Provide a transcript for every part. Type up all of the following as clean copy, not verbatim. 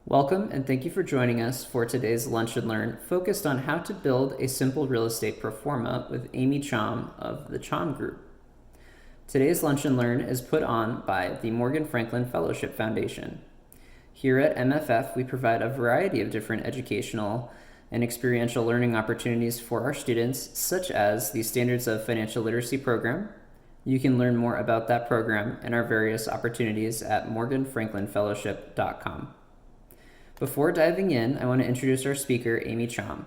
Welcome and thank you for joining us for today's Lunch and Learn focused on how to build a simple real estate proforma with Amy Chom of the Chom Group. Today's Lunch and Learn is put on by the Morgan Franklin Fellowship Foundation. Here at MFF, we provide a variety of different educational and experiential learning opportunities for our students, such as the Standards of Financial Literacy program. You can learn more about that program and our various opportunities at morganfranklinfellowship.com. Before diving in, I want to introduce our speaker, Amy Chom.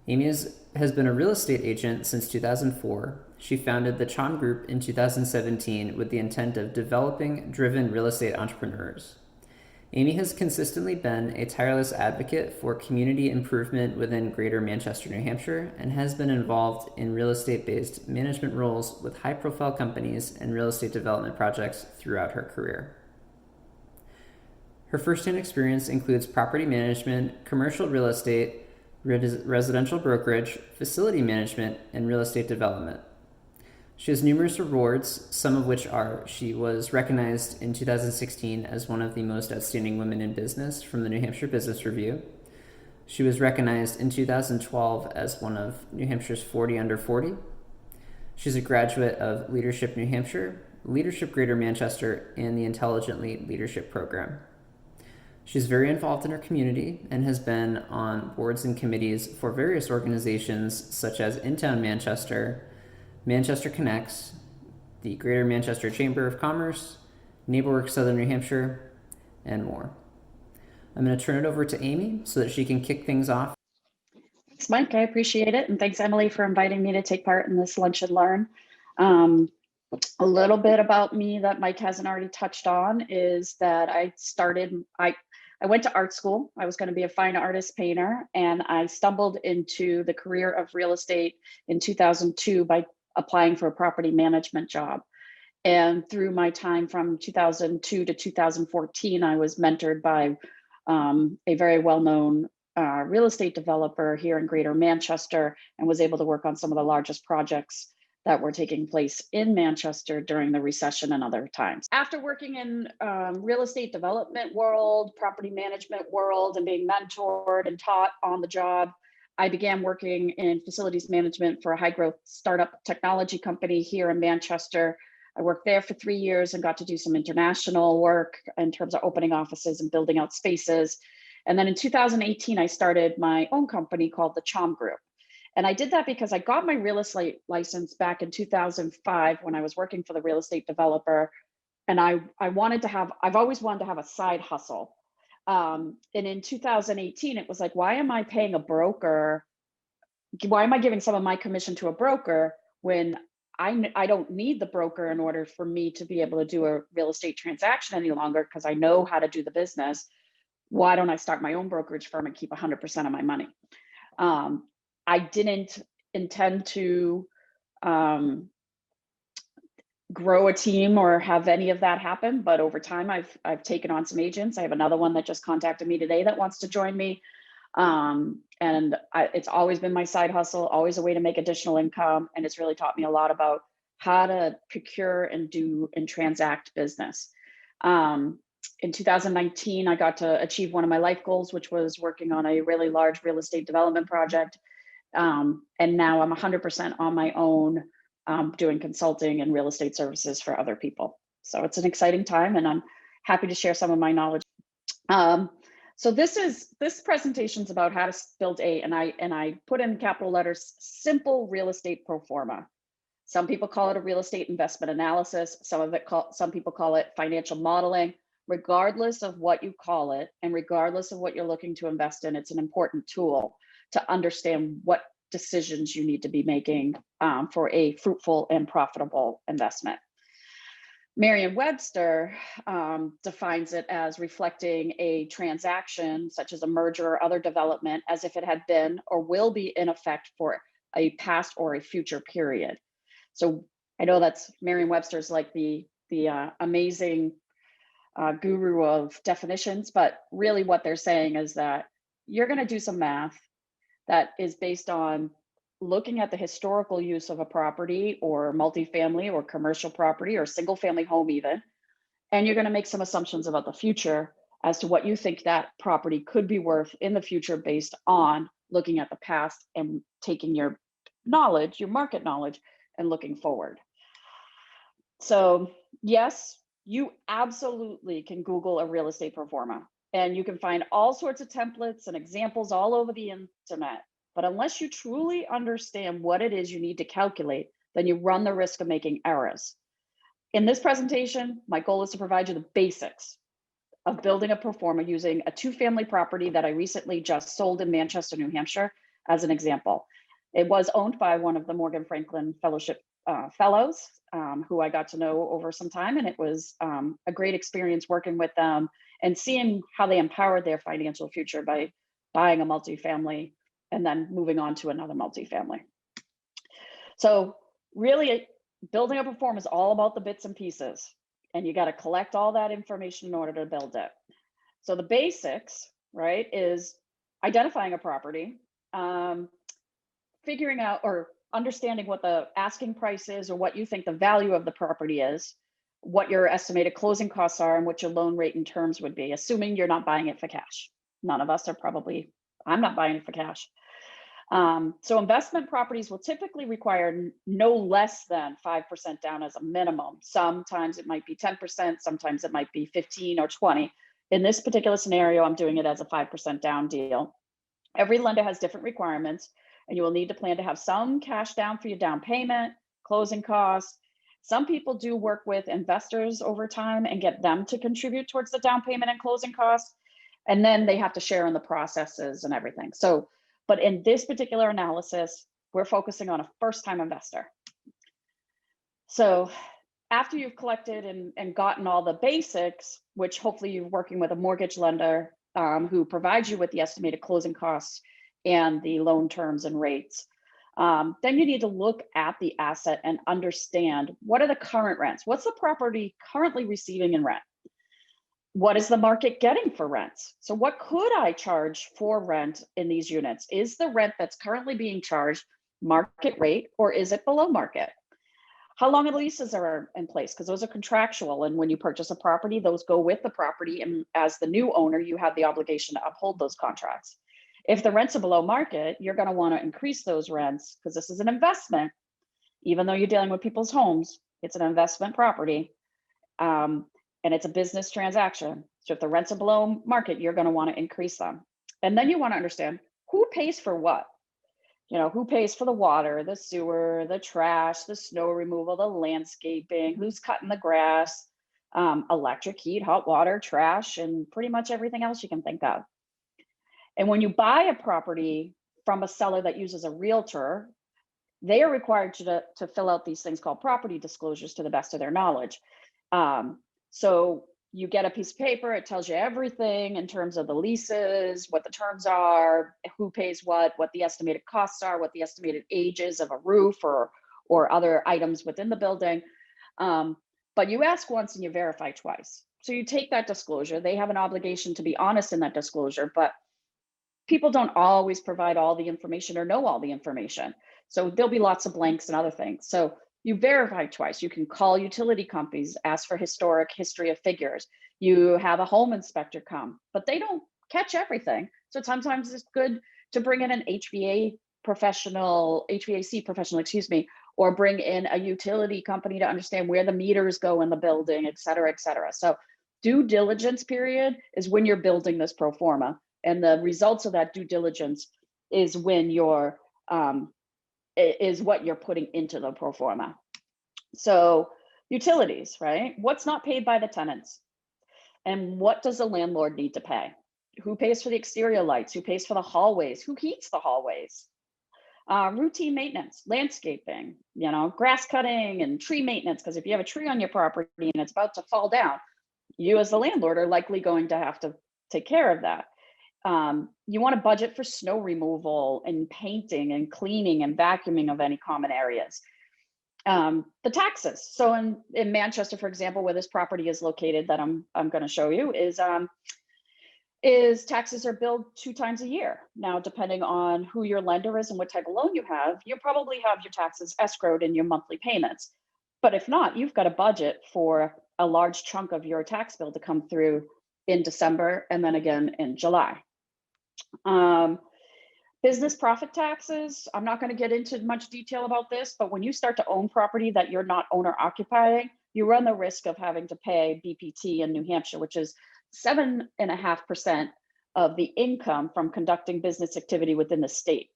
Amy has been a real estate agent since 2004. She founded the Chom Group in 2017 with the intent of developing driven real estate entrepreneurs. Amy has consistently been a tireless advocate for community improvement within Greater Manchester, New Hampshire, and has been involved in real estate-based management roles with high-profile companies and real estate development projects throughout her career. Her first-hand experience includes property management, commercial real estate, residential brokerage, facility management, and real estate development. She has numerous awards, some of which are she was recognized in 2016 as one of the most outstanding women in business from the New Hampshire Business Review. She was recognized in 2012 as one of New Hampshire's 40 under 40. She's a graduate of Leadership New Hampshire, Leadership Greater Manchester, and the Intelligently Leadership program. She's very involved in her community and has been on boards and committees for various organizations such as In Town Manchester, Manchester Connects, the Greater Manchester Chamber of Commerce, NeighborWorks Southern New Hampshire, and more. I'm going to turn it over to Amy so that she can kick things off. Thanks, Mike. I appreciate it. And thanks, Emily, for inviting me to take part in this Lunch and Learn. A little bit about me that Mike hasn't already touched on is that I went to art school. I was going to be a fine artist painter, and I stumbled into the career of real estate in 2002 by applying for a property management job. And through my time from 2002 to 2014, I was mentored by a very well-known real estate developer here in Greater Manchester, and was able to work on some of the largest projects that were taking place in Manchester during the recession and other times. After working in real estate development world, property management world, and being mentored and taught on the job, I began working in facilities management for a high growth startup technology company here in Manchester. I worked there for 3 years and got to do some international work in terms of opening offices and building out spaces. And then in 2018, I started my own company called the Chom Group. And I did that because I got my real estate license back in 2005 when I was working for the real estate developer. And I've always wanted to have a side hustle. And in 2018, it was like, why am I paying a broker? Why am I giving some of my commission to a broker when I don't need the broker in order for me to be able to do a real estate transaction any longer, because I know how to do the business? Why don't I start my own brokerage firm and keep 100% of my money? I didn't intend to grow a team or have any of that happen, but over time I've taken on some agents. I have another one that just contacted me today that wants to join me. It's always been my side hustle, always a way to make additional income, and it's really taught me a lot about how to procure and do and transact business. In 2019, I got to achieve one of my life goals, which was working on a really large real estate development project. And now I'm 100% on my own, doing consulting and real estate services for other people. So it's an exciting time, and I'm happy to share some of my knowledge. So this presentation is about how to build and I put in capital letters, simple real estate pro forma. Some people call it a real estate investment analysis. Some people call it financial modeling. Regardless of what you call it, and regardless of what you're looking to invest in, it's an important tool to understand what decisions you need to be making for a fruitful and profitable investment. Merriam-Webster defines it as reflecting a transaction, such as a merger or other development, as if it had been or will be in effect for a past or a future period. So I know that's Merriam-Webster's like the amazing guru of definitions, but really what they're saying is that you're going to do some math that is based on looking at the historical use of a property or multifamily or commercial property or single family home even, and you're going to make some assumptions about the future as to what you think that property could be worth in the future based on looking at the past and taking your knowledge, your market knowledge, and looking forward. So, yes, you absolutely can Google a real estate proforma, and you can find all sorts of templates and examples all over the internet. But unless you truly understand what it is you need to calculate, then you run the risk of making errors. In this presentation, my goal is to provide you the basics of building a proforma using a two-family property that I recently just sold in Manchester, New Hampshire, as an example. It was owned by one of the Morgan Franklin Fellowship fellows who I got to know over some time, and it was a great experience working with them and seeing how they empowered their financial future by buying a multifamily and then moving on to another multifamily. So really, building a proforma is all about the bits and pieces, and you got to collect all that information in order to build it. So the basics, right, is identifying a property, figuring out or understanding what the asking price is or what you think the value of the property is, what your estimated closing costs are, and what your loan rate and terms would be, assuming you're not buying it for cash. None of us are probably, I'm not buying it for cash. So investment properties will typically require no less than 5% down as a minimum. Sometimes it might be 10%, sometimes it might be 15 or 20. In this particular scenario, I'm doing it as a 5% down deal. Every lender has different requirements, and you will need to plan to have some cash down for your down payment, closing costs. Some people do work with investors over time and get them to contribute towards the down payment and closing costs. And then they have to share in the processes and everything. So, but in this particular analysis, we're focusing on a first-time investor. So after you've collected and gotten all the basics, which hopefully you're working with a mortgage lender who provides you with the estimated closing costs and the loan terms and rates, then you need to look at the asset and understand what are the current rents? What's the property currently receiving in rent? What is the market getting for rents? So what could I charge for rent in these units? Is the rent that's currently being charged market rate, or is it below market? How long the leases are in place? Because those are contractual. And when you purchase a property, those go with the property. And as the new owner, you have the obligation to uphold those contracts. If the rents are below market, you're going to want to increase those rents because this is an investment. Even though you're dealing with people's homes, it's an investment property. And it's a business transaction. So if the rents are below market, you're going to want to increase them. And then you want to understand who pays for what. You know, who pays for the water, the sewer, the trash, the snow removal, the landscaping, who's cutting the grass, electric, heat, hot water, trash, and pretty much everything else you can think of. And when you buy a property from a seller that uses a realtor, they are required to fill out these things called property disclosures to the best of their knowledge. So you get a piece of paper, it tells you everything in terms of the leases, what the terms are, who pays what the estimated costs are, what the estimated age is of a roof or other items within the building. But you ask once and you verify twice. So you take that disclosure. They have an obligation to be honest in that disclosure, but people don't always provide all the information or know all the information. So there'll be lots of blanks and other things. So you verify twice. You can call utility companies, ask for historic history of figures. You have a home inspector come, but they don't catch everything. So sometimes it's good to bring in an HVAC professional, or bring in a utility company to understand where the meters go in the building, et cetera, et cetera. So due diligence period is when you're building this pro forma. And the results of that due diligence is when you're is what you're putting into the pro forma. So utilities, right? What's not paid by the tenants? And what does the landlord need to pay? Who pays for the exterior lights? Who pays for the hallways? Who heats the hallways? Routine maintenance, landscaping, you know, grass cutting and tree maintenance. Because if you have a tree on your property and it's about to fall down, you as the landlord are likely going to have to take care of that. You want to budget for snow removal and painting and cleaning and vacuuming of any common areas. The taxes. So in Manchester, for example, where this property is located that I'm going to show you is taxes are billed 2 times a year. Now, depending on who your lender is and what type of loan you have, you probably have your taxes escrowed in your monthly payments. But if not, you've got a budget for a large chunk of your tax bill to come through in December and then again in July. Business profit taxes, I'm not going to get into much detail about this, but when you start to own property that you're not owner occupying, you run the risk of having to pay BPT in New Hampshire, which is 7.5% of the income from conducting business activity within the state.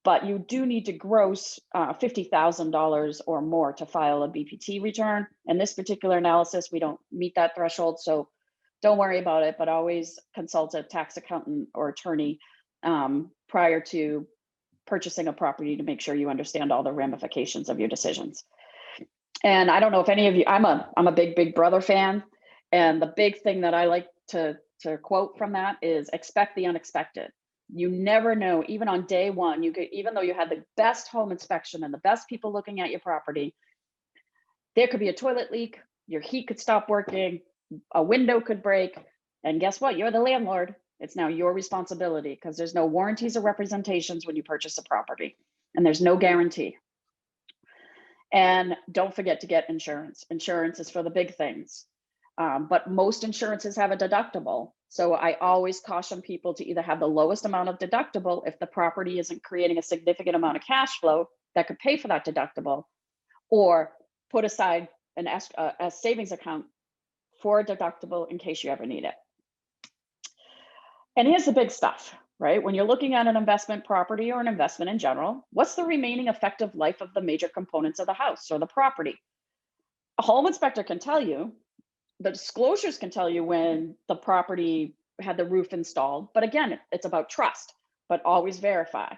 But you do need to gross $50,000 or more to file a BPT return. In this particular analysis, we don't meet that threshold, so don't worry about it, but always consult a tax accountant or attorney prior to purchasing a property to make sure you understand all the ramifications of your decisions. And I don't know if any of you, I'm a big Big Brother fan, and the big thing that I like to quote from that is expect the unexpected. You never know, even on day one, even though you had the best home inspection and the best people looking at your property, there could be a toilet leak, your heat could stop working, a window could break, and guess what? You're the landlord. It's now your responsibility because there's no warranties or representations when you purchase a property, and there's no guarantee. And don't forget to get insurance. Insurance is for the big things, but most insurances have a deductible. So I always caution people to either have the lowest amount of deductible if the property isn't creating a significant amount of cash flow that could pay for that deductible, or put aside a savings account for a deductible in case you ever need it. And here's the big stuff, right? When you're looking at an investment property or an investment in general, what's the remaining effective life of the major components of the house or the property? A home inspector can tell you, the disclosures can tell you when the property had the roof installed, but again, it's about trust, but always verify.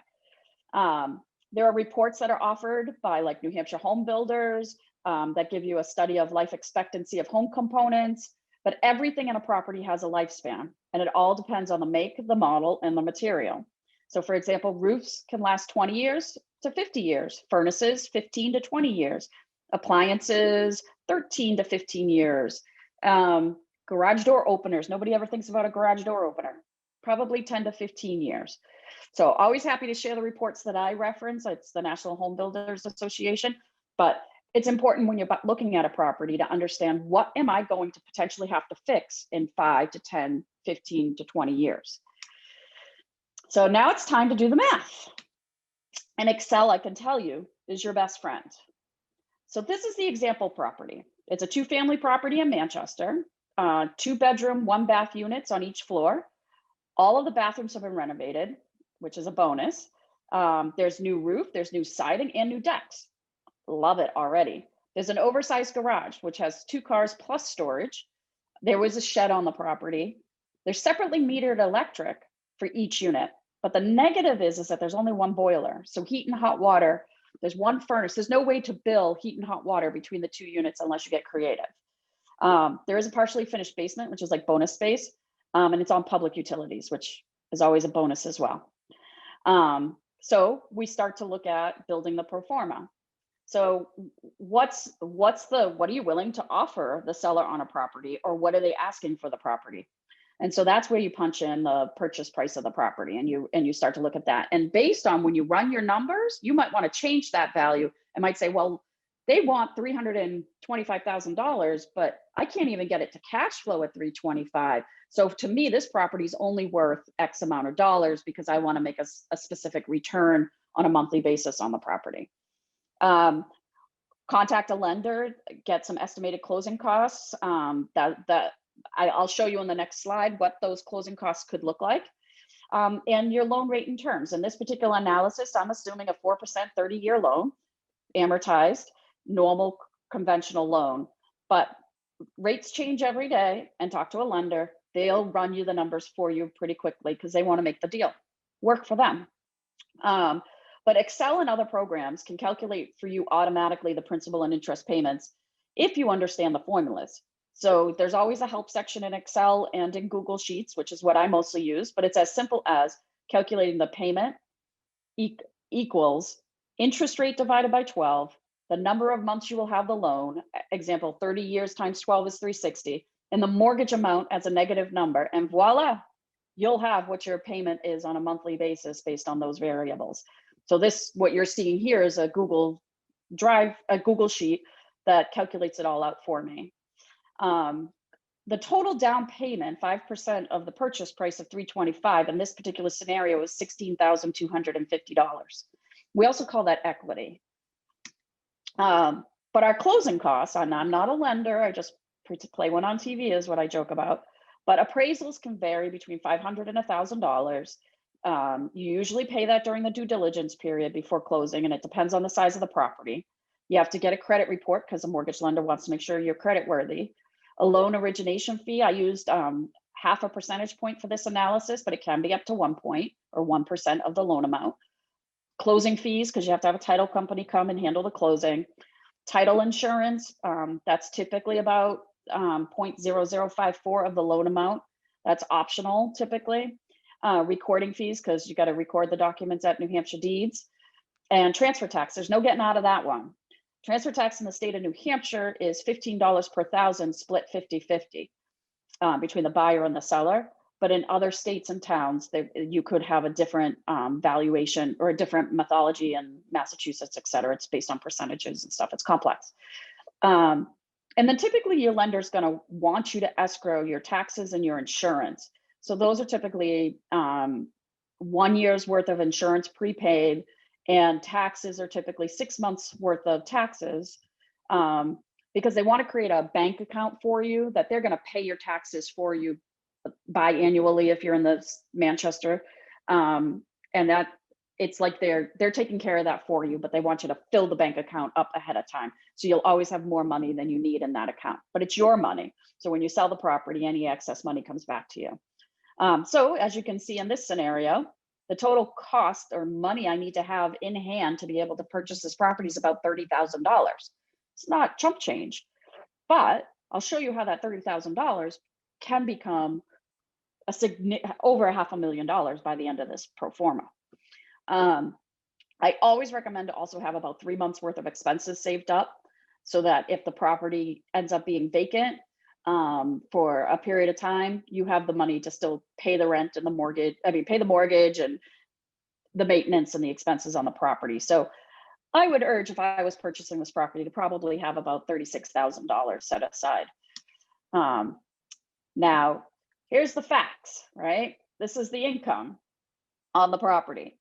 There are reports that are offered by like New Hampshire home builders that give you a study of life expectancy of home components, but everything in a property has a lifespan, and it all depends on the make, the model, and the material. So for example, roofs can last 20 years to 50 years, furnaces 15 to 20 years, appliances 13 to 15 years, garage door openers, nobody ever thinks about a garage door opener, probably 10 to 15 years. So always happy to share the reports that I reference. It's the National Home Builders Association, but it's important when you're looking at a property to understand what am I going to potentially have to fix in 5 to 10, 15 to 20 years. So now it's time to do the math. And Excel, I can tell you, is your best friend. So this is the example property. It's a 2-family property in Manchester, 2-bedroom, 1-bath units on each floor. All of the bathrooms have been renovated, which is a bonus. There's new roof, there's new siding, and new decks. Love it already. There's an oversized garage, which has 2 cars plus storage. There was a shed on the property. There's separately metered electric for each unit. But the negative is that there's only 1 boiler. So heat and hot water, there's 1 furnace. There's no way to bill heat and hot water between the 2 units unless you get creative. There is a partially finished basement, which is like bonus space. And it's on public utilities, which is always a bonus as well. So we start to look at building the pro forma. So what are you willing to offer the seller on a property, or what are they asking for the property? And so that's where you punch in the purchase price of the property, and you start to look at that. And based on when you run your numbers, you might want to change that value and might say, well, they want $325,000, but I can't even get it to cash flow at $325,000. So to me, this property is only worth X amount of dollars because I want to make a specific return on a monthly basis on the property. Contact a lender, get some estimated closing costs. I'll show you on the next slide what those closing costs could look like, and your loan rate and terms. In this particular analysis, I'm assuming a 4% 30-year loan, amortized, normal conventional loan, but rates change every day, and talk to a lender. They'll run you the numbers for you pretty quickly because they want to make the deal work for them. But Excel and other programs can calculate for you automatically the principal and interest payments if you understand the formulas. So there's always a help section in Excel and in Google Sheets, which is what I mostly use, but it's as simple as calculating the payment equals interest rate divided by 12, the number of months you will have the loan, example, 30 years times 12 is 360, and the mortgage amount as a negative number, and voila, you'll have what your payment is on a monthly basis based on those variables. So what you're seeing here is a Google Drive, a Google Sheet that calculates it all out for me. the total down payment, 5% of the purchase price of 325 in this particular scenario is $16,250. We also call that equity. But our closing costs, and I'm not a lender, I just play one on TV is what I joke about, but appraisals can vary between $500 and $1,000. You usually pay that during the due diligence period before closing, and it depends on the size of the property. You have to get a credit report because a mortgage lender wants to make sure you're credit worthy. A loan origination fee, I used half a percentage point for this analysis, but it can be up to 1 point or 1% of the loan amount. Closing fees, because you have to have a title company come and handle the closing. Title insurance, that's typically about 0.0054 of the loan amount. That's optional typically. Recording fees, because you got to record the documents at New Hampshire deeds. And transfer tax, there's no getting out of that one. Transfer tax in the state of New Hampshire is $15 per thousand, split 50-50 between the buyer and the seller. But in other states and towns, you could have a different valuation or a different methodology in Massachusetts, et cetera. It's based on percentages and stuff. It's complex. And then typically your lender's going to want you to escrow your taxes and your insurance. So those are typically 1 year's worth of insurance prepaid, and taxes are typically 6 months worth of taxes, because they want to create a bank account for you that they're going to pay your taxes for you biannually if you're in the Manchester, and that it's like they're taking care of that for you, but they want you to fill the bank account up ahead of time, so you'll always have more money than you need in that account, but it's your money. So when you sell the property, any excess money comes back to you. So as you can see in this scenario, the total cost or money I need to have in hand to be able to purchase this property is about $30,000. It's not chump change, but I'll show you how that $30,000 can become over $500,000 by the end of this pro forma. I always recommend to also have about 3 months worth of expenses saved up, so that if the property ends up being vacant for a period of time, you have the money to still pay the rent and the mortgage, pay the mortgage and the maintenance and the expenses on the property. So I would urge, if I was purchasing this property, to probably have about $36,000 set aside. Now, here's the facts, right? This is the income on the property.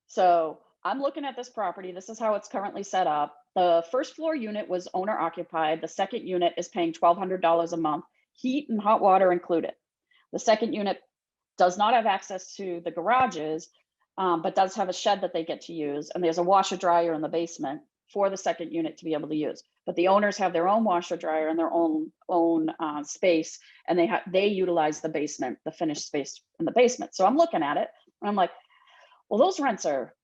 So I'm looking at this property. This is how it's currently set up. The first floor unit was owner occupied. The second unit is paying $1,200 a month, heat and hot water included. The second unit does not have access to the garages, but does have a shed that they get to use. And there's a washer dryer in the basement for the second unit to be able to use. But the owners have their own washer dryer and their own space, and they utilize the basement, the finished space in the basement. So I'm looking at it and I'm like, well, those rents are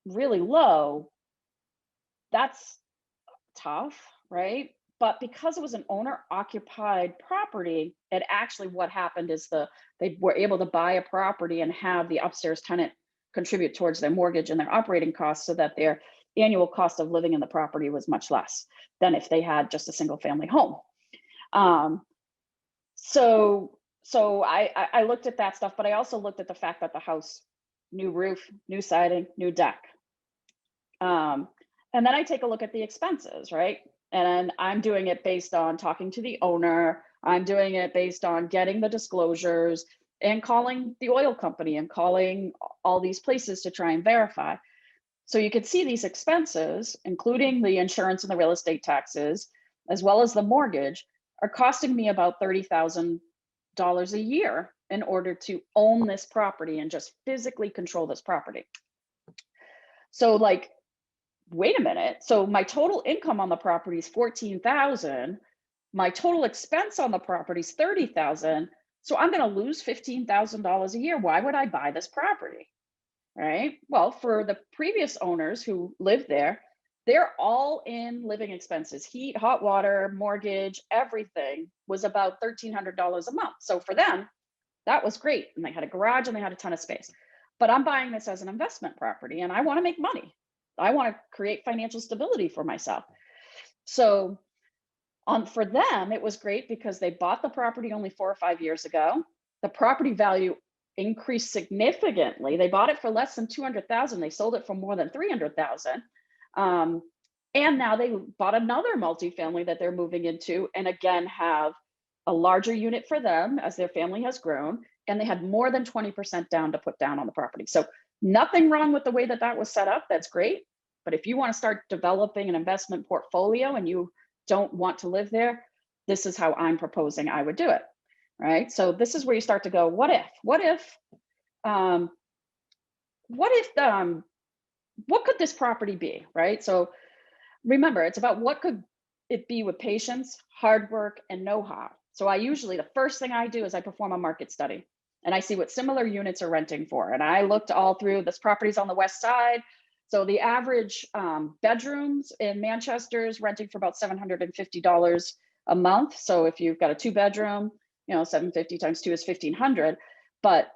really low. That's tough, right? But because it was an owner occupied property, it actually, what happened is they were able to buy a property and have the upstairs tenant contribute towards their mortgage and their operating costs, so that their annual cost of living in the property was much less than if they had just a single family home. So I looked at that stuff, but I also looked at the fact that the house, new roof, new siding, new deck. And then I take a look at the expenses, right? And I'm doing it based on talking to the owner. I'm doing it based on getting the disclosures and calling the oil company and calling all these places to try and verify. So you can see these expenses, including the insurance and the real estate taxes, as well as the mortgage, are costing me about $30,000 a year in order to own this property and just physically control this property. So like, wait a minute. So my total income on the property is $14,000. My total expense on the property is $30,000. So I'm going to lose $15,000 a year. Why would I buy this property? Right? Well, for the previous owners who lived there, they're all in living expenses, heat, hot water, mortgage, everything was about $1,300 a month. So for them, that was great. And they had a garage and they had a ton of space. But I'm buying this as an investment property and I want to make money. I want to create financial stability for myself. So for them, it was great because they bought the property only 4 or 5 years ago. The property value increased significantly. They bought it for less than $200,000. They sold it for more than $300,000. And now they bought another multifamily that they're moving into, and again have a larger unit for them as their family has grown, and they had more than 20% down to put down on the property. So nothing wrong with the way that that was set up. That's great. But if you want to start developing an investment portfolio and you don't want to live there, this is how I'm proposing I would do it. Right. So this is where you start to go, um, what could this property be? Right. So remember, it's about what could it be with patience, hard work, and know-how. So I usually, the first thing I do is I perform a market study and I see what similar units are renting for. And I looked all through this property's on the west side. So the average bedrooms in Manchester is renting for about $750 a month. So if you've got a 2-bedroom, 750 times 2 is 1,500. But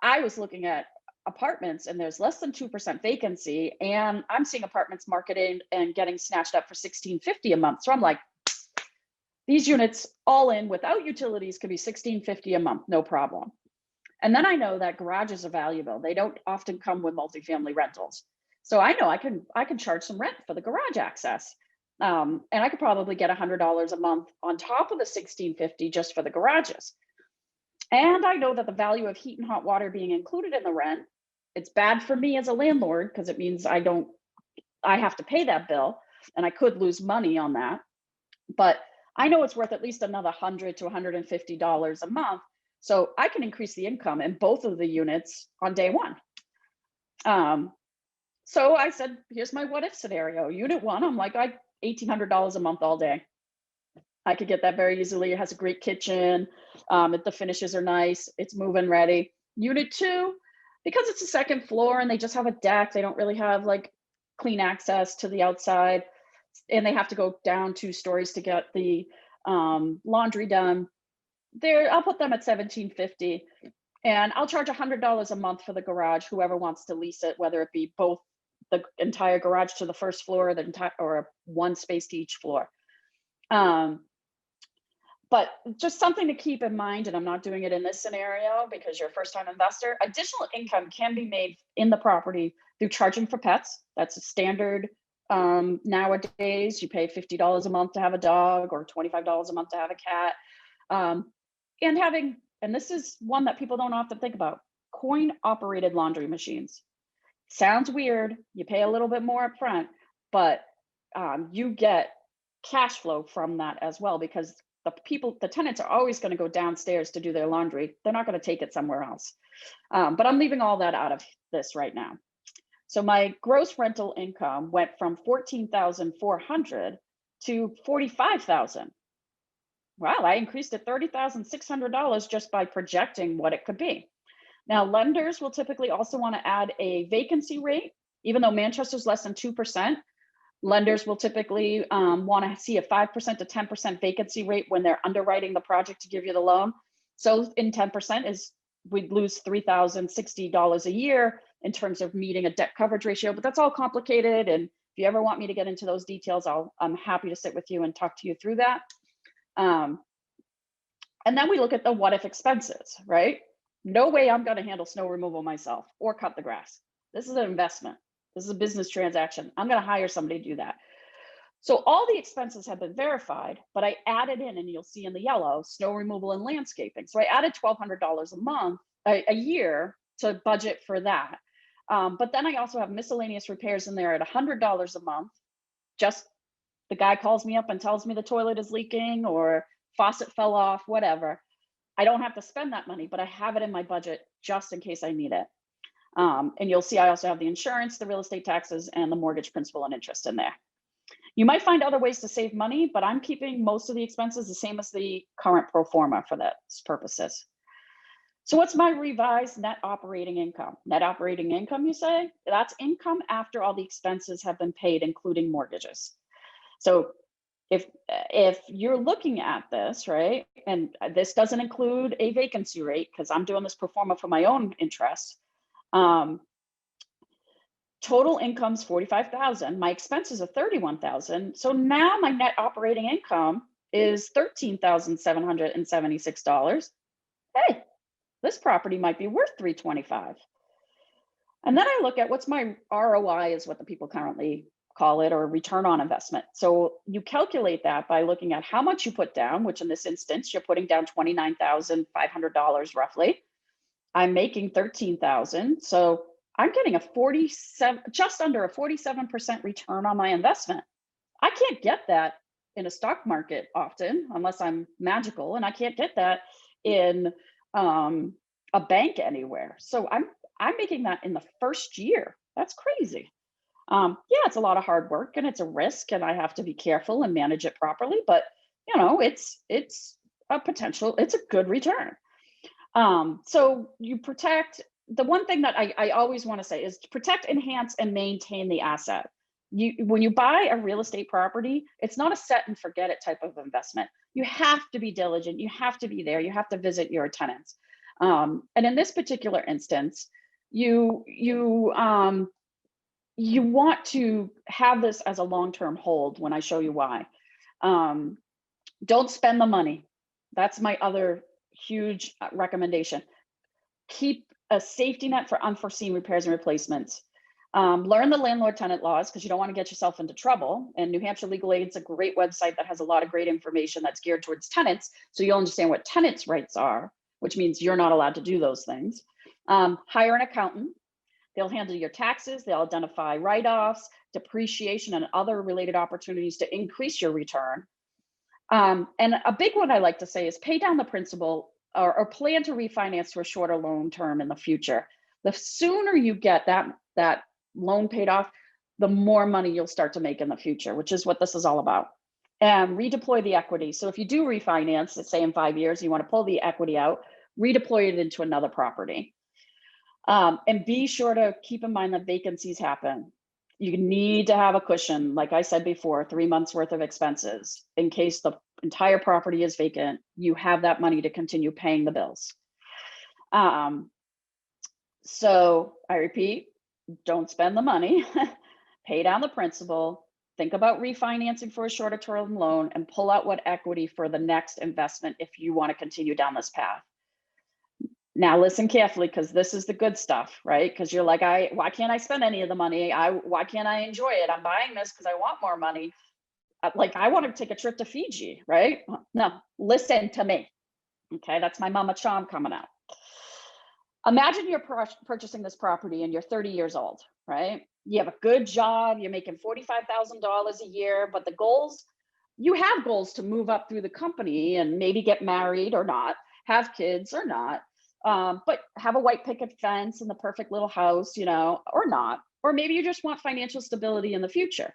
I was looking at apartments and there's less than 2% vacancy, and I'm seeing apartments marketed and getting snatched up for $1,650 a month. So I'm like, these units all in without utilities could be $1,650 a month, no problem. And then I know that garages are valuable. They don't often come with multifamily rentals. So I know I can charge some rent for the garage access. And I could probably get $100 a month on top of the $1,650 just for the garages. And I know that the value of heat and hot water being included in the rent, it's bad for me as a landlord because it means I have to pay that bill and I could lose money on that. But I know it's worth at least another $100 to $150 a month. So I can increase the income in both of the units on day one. So I said, here's my what if scenario. Unit 1, I'm like, $1,800 a month all day. I could get that very easily. It has a great kitchen. The finishes are nice. It's move-in ready. Unit 2, because it's a second floor and they just have a deck, they don't really have like clean access to the outside, and they have to go down 2 stories to get the laundry done. I'll put them at $1,750, and I'll charge $100 a month for the garage. Whoever wants to lease it, whether it be both the entire garage to the first floor, or one space to each floor. But just something to keep in mind, and I'm not doing it in this scenario because you're a first-time investor, additional income can be made in the property through charging for pets. That's a standard nowadays. You pay $50 a month to have a dog or $25 a month to have a cat. And this is one that people don't often think about, coin-operated laundry machines. Sounds weird. You pay a little bit more up front, but you get cash flow from that as well, because the tenants are always going to go downstairs to do their laundry. They're not going to take it somewhere else. But I'm leaving all that out of this right now. So my gross rental income went from $14,400 to $45,000. Wow, I increased it $30,600 just by projecting what it could be. Now, lenders will typically also want to add a vacancy rate. Even though Manchester's less than 2%, lenders will typically want to see a 5% to 10% vacancy rate when they're underwriting the project to give you the loan. So in 10% we'd lose $3,060 a year in terms of meeting a debt coverage ratio, but that's all complicated. And if you ever want me to get into those details, I'm happy to sit with you and talk to you through that. And then we look at the what if expenses, right? No way I'm going to handle snow removal myself or cut the grass. This is an investment. This is a business transaction. I'm going to hire somebody to do that. So all the expenses have been verified, but I added in, and you'll see in the yellow, snow removal and landscaping. So I added $1,200 a year to budget for that. But then I also have miscellaneous repairs in there at $100 a month. Just the guy calls me up and tells me the toilet is leaking or faucet fell off, whatever. I don't have to spend that money, but I have it in my budget just in case I need it. And you'll see I also have the insurance, the real estate taxes, and the mortgage principal and interest in there. You might find other ways to save money, but I'm keeping most of the expenses the same as the current pro forma for that purposes. So what's my revised net operating income? Net operating income, you say? That's income after all the expenses have been paid, including mortgages. So if you're looking at this, right, and this doesn't include a vacancy rate because I'm doing this pro forma for my own interests. Total income's $45,000. My expenses are $31,000. So now my net operating income is $13,776. Hey, this property might be worth $325,000. And then I look at what's my ROI, is what the people currently call it, or return on investment. So you calculate that by looking at how much you put down, which in this instance, you're putting down $29,500 roughly. I'm making 13,000. So I'm getting a 47, just under a 47% return on my investment. I can't get that in a stock market often, unless I'm magical, and I can't get that in a bank anywhere. So I'm making that in the first year. That's crazy. Yeah, it's a lot of hard work and it's a risk, and I have to be careful and manage it properly. But it's a potential. It's a good return. So you protect. The one thing that I always want to say is to protect, enhance, and maintain the asset. When you buy a real estate property, it's not a set and forget it type of investment. You have to be diligent. You have to be there. You have to visit your tenants. And in this particular instance, you want to have this as a long-term hold. When I show you why, don't spend the money. That's my other huge recommendation. Keep a safety net for unforeseen repairs and replacements. Learn the landlord-tenant laws, because you don't want to get yourself into trouble. And New Hampshire Legal Aid's a great website that has a lot of great information that's geared towards tenants, so you'll understand what tenants' rights are, which means you're not allowed to do those things. Hire an accountant. They'll handle your taxes. They'll identify write-offs, depreciation, and other related opportunities to increase your return. And a big one I like to say is pay down the principal, or plan to refinance to a shorter loan term in the future. The sooner you get that loan paid off, the more money you'll start to make in the future, which is what this is all about. And redeploy the equity. So if you do refinance, let's say in 5 years, you want to pull the equity out, redeploy it into another property. And be sure to keep in mind that vacancies happen. You need to have a cushion, like I said before, 3 months worth of expenses. In case the entire property is vacant, you have that money to continue paying the bills. So I repeat, don't spend the money, pay down the principal, think about refinancing for a shorter term loan, and pull out what equity for the next investment if you want to continue down this path. Now listen carefully, because this is the good stuff, right? Because you're like, why can't I spend any of the money? Why can't I enjoy it? I'm buying this because I want more money. Like, I want to take a trip to Fiji, right? No, listen to me. Okay, that's my Mama Chom coming out. Imagine you're purchasing this property and you're 30 years old, right? You have a good job, you're making $45,000 a year, but you have goals to move up through the company and maybe get married or not, have kids or not, but have a white picket fence and the perfect little house, or not. Or maybe you just want financial stability in the future.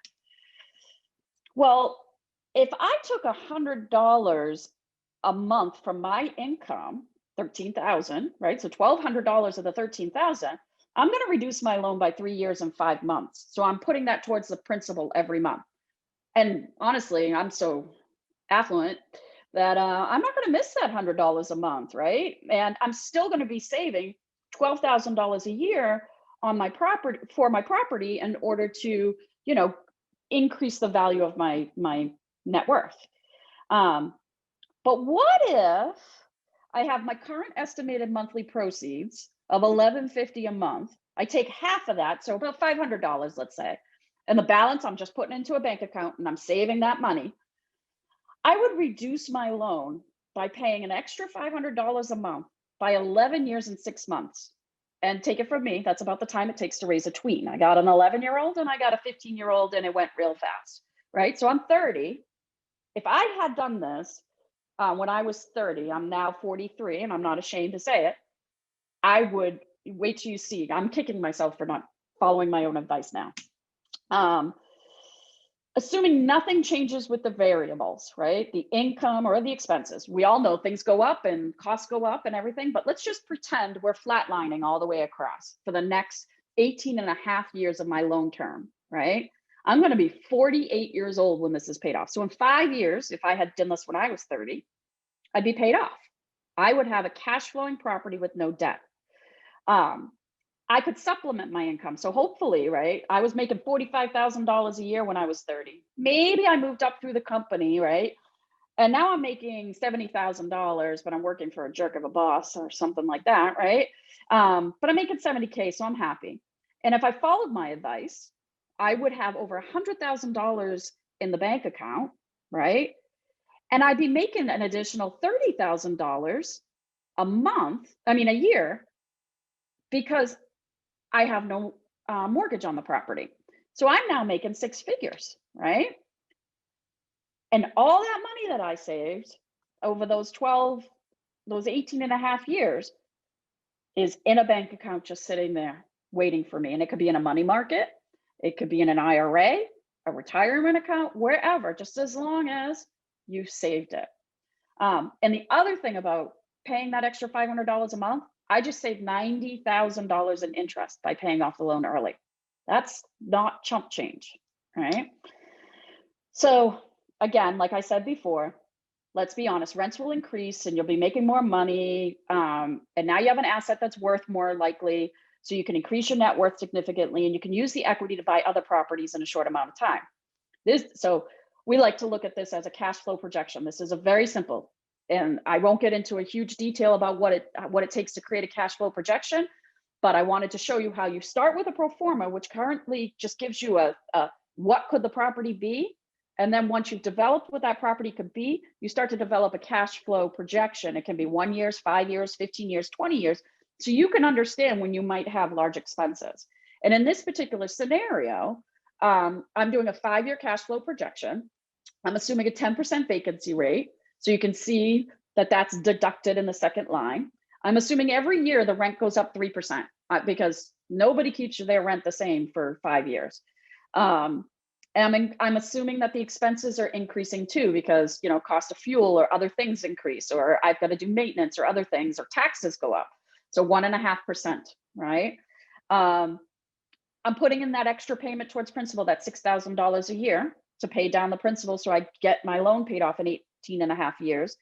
Well, if I took $100 a month from my income, 13,000, right? So $1,200 of the 13,000, I'm going to reduce my loan by 3 years and 5 months. So I'm putting that towards the principal every month. And honestly, I'm so affluent that I'm not going to miss that $100 a month, right? And I'm still going to be saving $12,000 a year on my property in order to, increase the value of my net worth. But what if I have my current estimated monthly proceeds of $1,150 a month? I take half of that, so about $500, let's say, and the balance I'm just putting into a bank account and I'm saving that money. I would reduce my loan by paying an extra $500 a month by 11 years and 6 months. And take it from me, that's about the time it takes to raise a tween. I got an 11-year-old and I got a 15-year-old, and it went real fast, right? So I'm 30. If I had done this when I was 30, I'm now 43, and I'm not ashamed to say it, I would wait till you see. I'm kicking myself for not following my own advice now. Assuming nothing changes with the variables, right? The income or the expenses. We all know things go up and costs go up and everything, but let's just pretend we're flatlining all the way across for the next 18 and a half years of my loan term, right? I'm going to be 48 years old when this is paid off. So in 5 years, if I had done this when I was 30, I'd be paid off. I would have a cash flowing property with no debt. I could supplement my income. So hopefully, right, I was making $45,000 a year when I was 30. Maybe I moved up through the company, right? And now I'm making $70,000, but I'm working for a jerk of a boss or something like that, right? But I'm making 70K, so I'm happy. And if I followed my advice, I would have over $100,000 in the bank account, right? And I'd be making an additional $30,000 a year, because I have no mortgage on the property. So I'm now making six figures, right? And all that money that I saved over those 18 and a half years is in a bank account just sitting there waiting for me. And it could be in a money market, it could be in an IRA, a retirement account, wherever, just as long as you saved it. And the other thing about paying that extra $500 a month, I just saved $90,000 in interest by paying off the loan early. That's not chump change, right? So again, like I said before, let's be honest, rents will increase and you'll be making more money. And now you have an asset that's worth more likely. So you can increase your net worth significantly, and you can use the equity to buy other properties in a short amount of time. So we like to look at this as a cash flow projection. This is a very simple, and I won't get into a huge detail about what it takes to create a cash flow projection, but I wanted to show you how you start with a pro forma, which currently just gives you a what could the property be? And then once you've developed what that property could be, you start to develop a cash flow projection. It can be 1 year, 5 years, 15 years, 20 years. So you can understand when you might have large expenses. And in this particular scenario, I'm doing a 5-year cash flow projection. I'm assuming a 10% vacancy rate. So you can see that that's deducted in the second line. I'm assuming every year the rent goes up 3% because nobody keeps their rent the same for 5 years. I'm assuming that the expenses are increasing too, because cost of fuel or other things increase, or I've got to do maintenance or other things, or taxes go up. So 1.5%, right? I'm putting in that extra payment towards principal, that $6,000 a year to pay down the principal, so I get my loan paid off in 18 and a half years.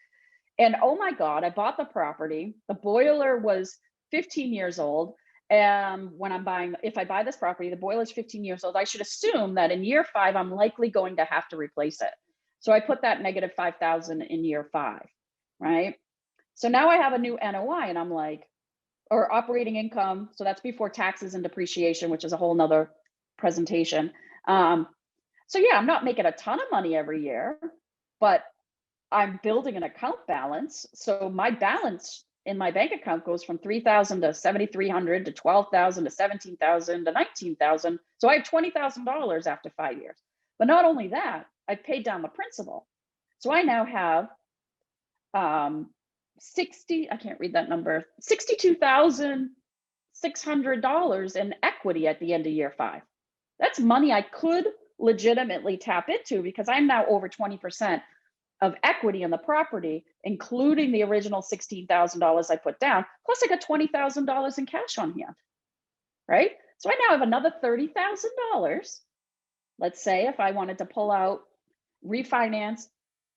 And oh my God, I bought the property. The boiler was 15 years old. And if I buy this property, the boiler is 15 years old. I should assume that in year 5, I'm likely going to have to replace it. So I put that negative 5,000 in year 5, right? So now I have a new NOI, and I'm like, or operating income. So that's before taxes and depreciation, which is a whole nother presentation. So yeah, I'm not making a ton of money every year, but I'm building an account balance. So my balance in my bank account goes from 3,000 to 7,300 to 12,000 to 17,000 to 19,000. So I have $20,000 after 5 years. But not only that, I've paid down the principal. So I now have $62,600 in equity at the end of year 5. That's money I could legitimately tap into, because I'm now over 20% of equity in the property, including the original $16,000 I put down, plus I got $20,000 in cash on hand, right? So I now have another $30,000. Let's say if I wanted to pull out, refinance,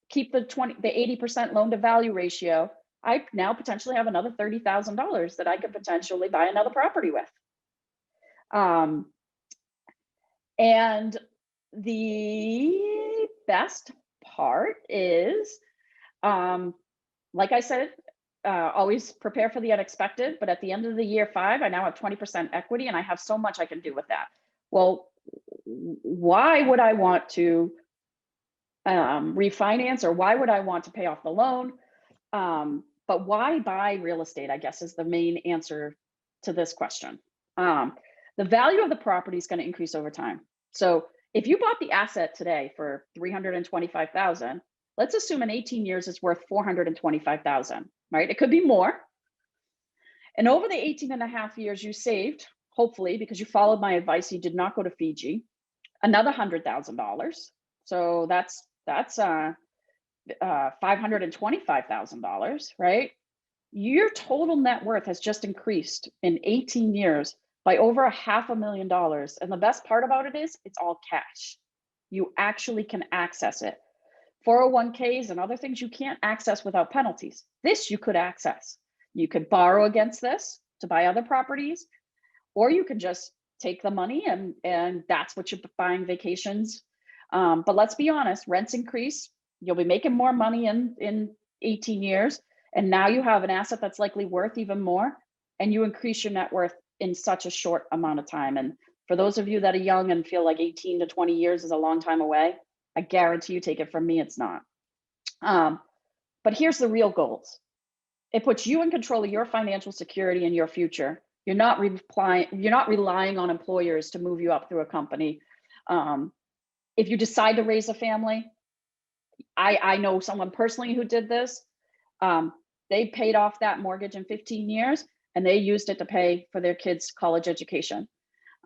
keep the 80% loan to value ratio, I now potentially have another $30,000 that I could potentially buy another property with. And the best part is, like I said, always prepare for the unexpected. But at the end of the year 5, I now have 20% equity, and I have so much I can do with that. Well, why would I want to refinance, or why would I want to pay off the loan? But why buy real estate, I guess, is the main answer to this question. The value of the property is going to increase over time. So if you bought the asset today for $325,000, let's assume in 18 years it's worth $425,000, right? It could be more. And over the 18 and a half years you saved, hopefully, because you followed my advice, you did not go to Fiji, another $100,000. So that's $525,000, right? Your total net worth has just increased in 18 years by over $500,000. And the best part about it is it's all cash. You actually can access it. 401ks and other things you can't access without penalties. This you could access. You could borrow against this to buy other properties, or you could just take the money and that's what you're buying vacations. But let's be honest, rents increase. You'll be making more money in 18 years. And now you have an asset that's likely worth even more, and you increase your net worth in such a short amount of time. And For those of you that are young and feel like 18 to 20 years is a long time away, I guarantee you, take it from me, it's not. But here's the real goals. It puts you in control of your financial security and your future. You're not relying on employers to move you up through a company. If you decide to raise a family, I know someone personally who did this. They paid off that mortgage in 15 years and they used it to pay for their kids' college education.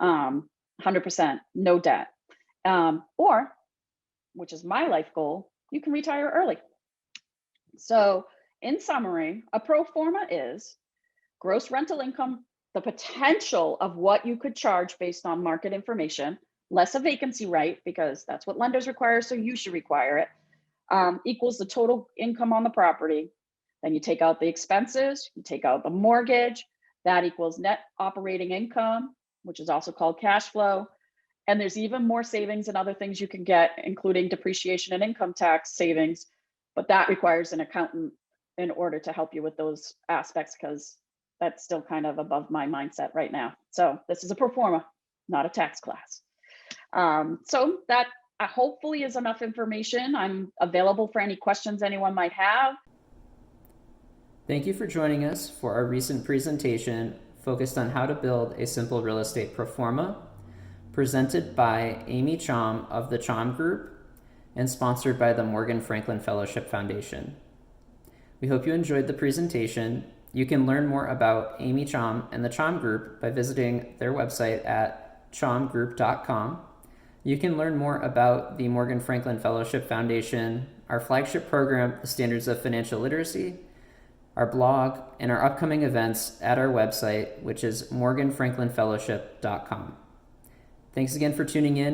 100%, no debt. Or, which is my life goal, you can retire early. So in summary, a pro forma is gross rental income, the potential of what you could charge based on market information, less a vacancy rate, because that's what lenders require, so you should require it, equals the total income on the property. Then you take out the expenses, you take out the mortgage, that equals net operating income, which is also called cash flow. And there's even more savings and other things you can get, including depreciation and income tax savings, but that requires an accountant in order to help you with those aspects, because that's still kind of above my mindset right now. So this is a pro forma, not a tax class. So that hopefully is enough information. I'm available for any questions anyone might have. Thank you for joining us for our recent presentation focused on how to build a simple real estate pro forma, presented by Amy Chom of the Chom Group and sponsored by the Morgan Franklin Fellowship Foundation. We hope you enjoyed the presentation. You can learn more about Amy Chom and the Chom Group by visiting their website at chomgroup.com. You can learn more about the Morgan Franklin Fellowship Foundation, our flagship program, The Standards of Financial Literacy, our blog, and our upcoming events at our website, which is morganfranklinfellowship.com. Thanks again for tuning in.